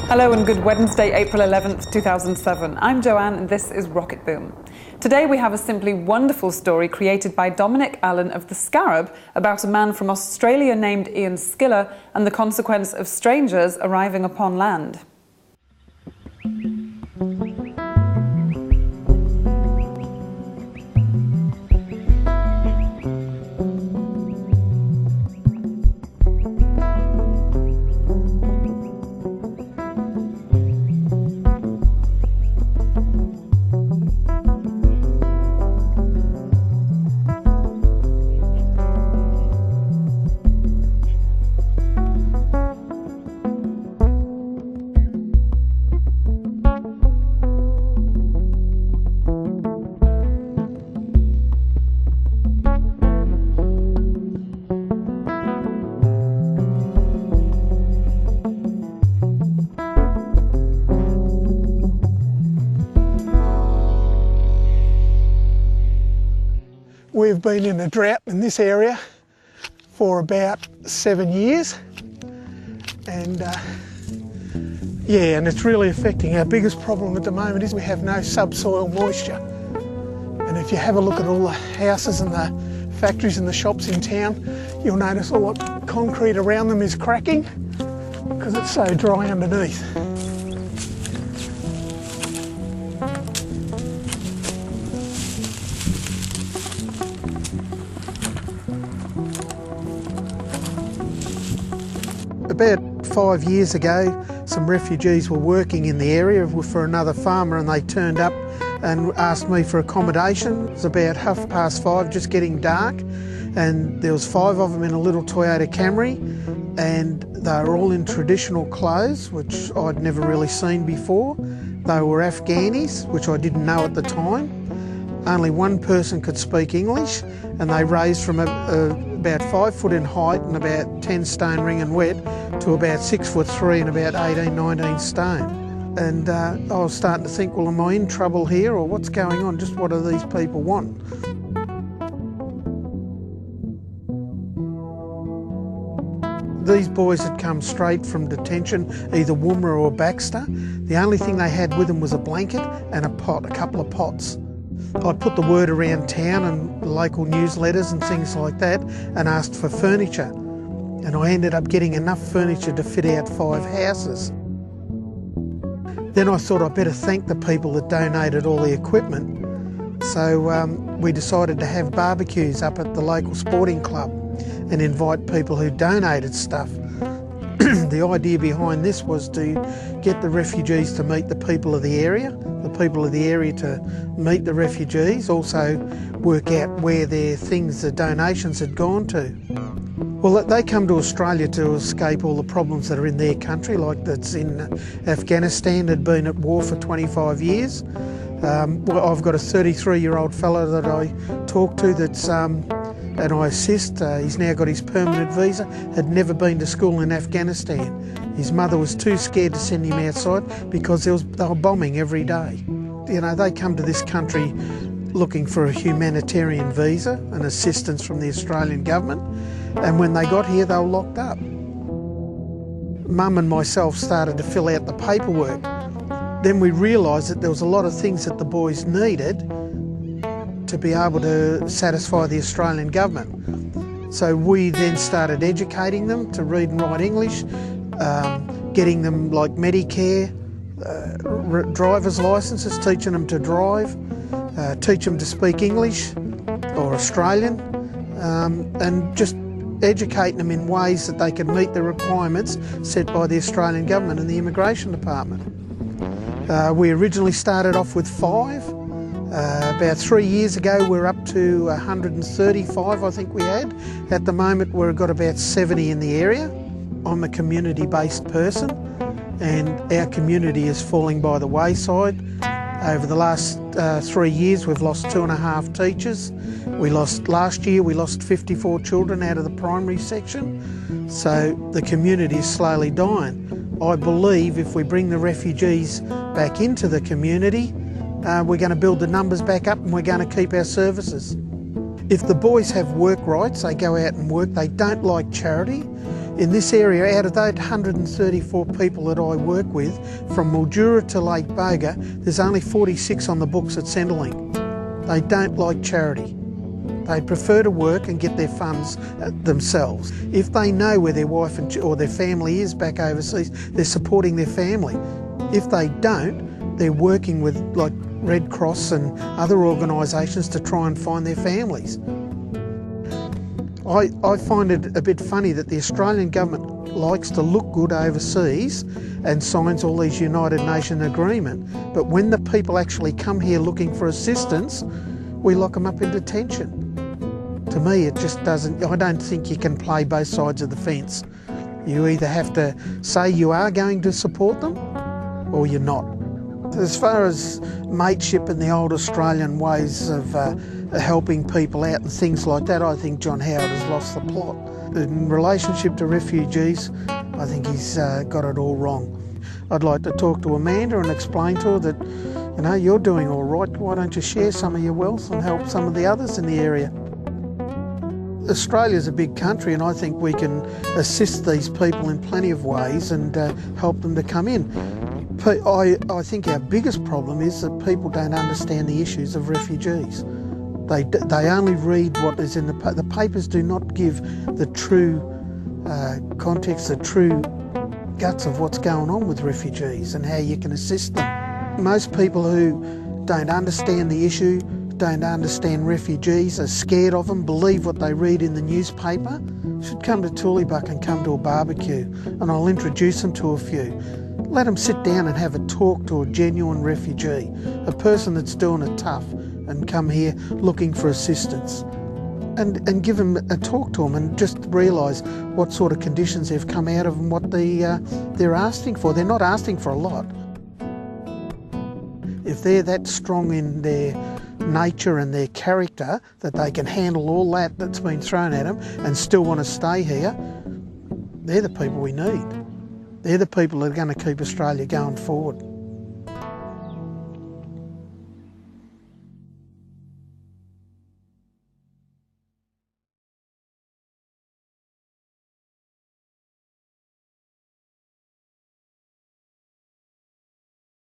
Hello and good Wednesday, April 11th, 2007. I'm Joanne and this is Rocketboom. Today we have a simply wonderful story created by Dominic of the Scarab about a man from Australia named Ian Skiller and the consequence of strangers arriving upon land. We've been in a drought in this area for about 7 years, and and it's really affecting. Our biggest problem at the moment is we have no subsoil moisture, and if you have a look at all the houses and the factories and the shops in town, you'll notice all the concrete around them is cracking because it's so dry underneath. About 5 years ago, some refugees were working in the area for another farmer, and they turned up and asked me for accommodation. It was about 5:30, just getting dark, and there was 5 of them in a little Toyota Camry, and they were all in traditional clothes, which I'd never really seen before. They were Afghanis, which I didn't know at the time. Only one person could speak English, and they raised from about 5 foot in height and about 10 stone wring and wet to about 6'3" and about 18, 19 stone. And I was starting to think, well, am I in trouble here, or what's going on? Just what do these people want? These boys had come straight from detention, either Woomera or Baxter. The only thing they had with them was a blanket and a pot, a couple of pots. I put the word around town and local newsletters and things like that and asked for furniture. And I ended up getting enough furniture to fit out 5 houses. Then I thought I'd better thank the people that donated all the equipment. So we decided to have barbecues up at the local sporting club and invite people who donated stuff. The idea behind this was to get the refugees to meet the people of the area to meet the refugees, also work out where their things, the donations had gone to. Well, they come to Australia to escape all the problems that are in their country, like that's in Afghanistan, had been at war for 25 years. I've got a 33-year-old fellow that I talk to and I assist. He's now got his permanent visa, had never been to school in Afghanistan. His mother was too scared to send him outside because they were bombing every day. You know, they come to this country looking for a humanitarian visa and assistance from the Australian government, and when they got here they were locked up. Mum and myself started to fill out the paperwork. Then we realised that there was a lot of things that the boys needed to be able to satisfy the Australian government. So we then started educating them to read and write English, getting them like Medicare, driver's licences, teaching them to drive, teach them to speak English or Australian, and just educating them in ways that they could meet the requirements set by the Australian government and the Immigration Department. We originally started off with 5. About 3 years ago we're up to 135, I think we had. At the moment we've got about 70 in the area. I'm a community-based person, and our community is falling by the wayside. Over the last 3 years we've lost 2.5 teachers. Last year we lost 54 children out of the primary section. So the community is slowly dying. I believe if we bring the refugees back into the community, we're going to build the numbers back up and we're going to keep our services. If the boys have work rights, they go out and work. They don't like charity. In this area, out of those 134 people that I work with, from Mildura to Lake Boga, there's only 46 on the books at Centrelink. They don't like charity. They prefer to work and get their funds themselves. If they know where their wife or their family is back overseas, they're supporting their family. If they don't, they're working with like Red Cross and other organisations to try and find their families. I find it a bit funny that the Australian government likes to look good overseas and signs all these United Nations agreements, but when the people actually come here looking for assistance, we lock them up in detention. To me, it just doesn't, I don't think you can play both sides of the fence. You either have to say you are going to support them or you're not. As far as mateship and the old Australian ways of helping people out and things like that, I think John Howard has lost the plot. In relationship to refugees, I think he's got it all wrong. I'd like to talk to Amanda and explain to her that, you know, you're doing all right, why don't you share some of your wealth and help some of the others in the area? Australia's a big country and I think we can assist these people in plenty of ways and help them to come in. I think our biggest problem is that people don't understand the issues of refugees. They only read what is in the papers do not give the true context, the true guts of what's going on with refugees and how you can assist them. Most people who don't understand the issue, don't understand refugees, are scared of them, believe what they read in the newspaper, should come to Tooleybuck and come to a barbecue, and I'll introduce them to a few. Let them sit down and have a talk to a genuine refugee, a person that's doing it tough and come here looking for assistance. And give them a talk to them and just realise what sort of conditions they've come out of and what they're asking for. They're not asking for a lot. If they're that strong in their nature and their character that they can handle all that's been thrown at them and still want to stay here, they're the people we need. They're the people that are going to keep Australia going forward.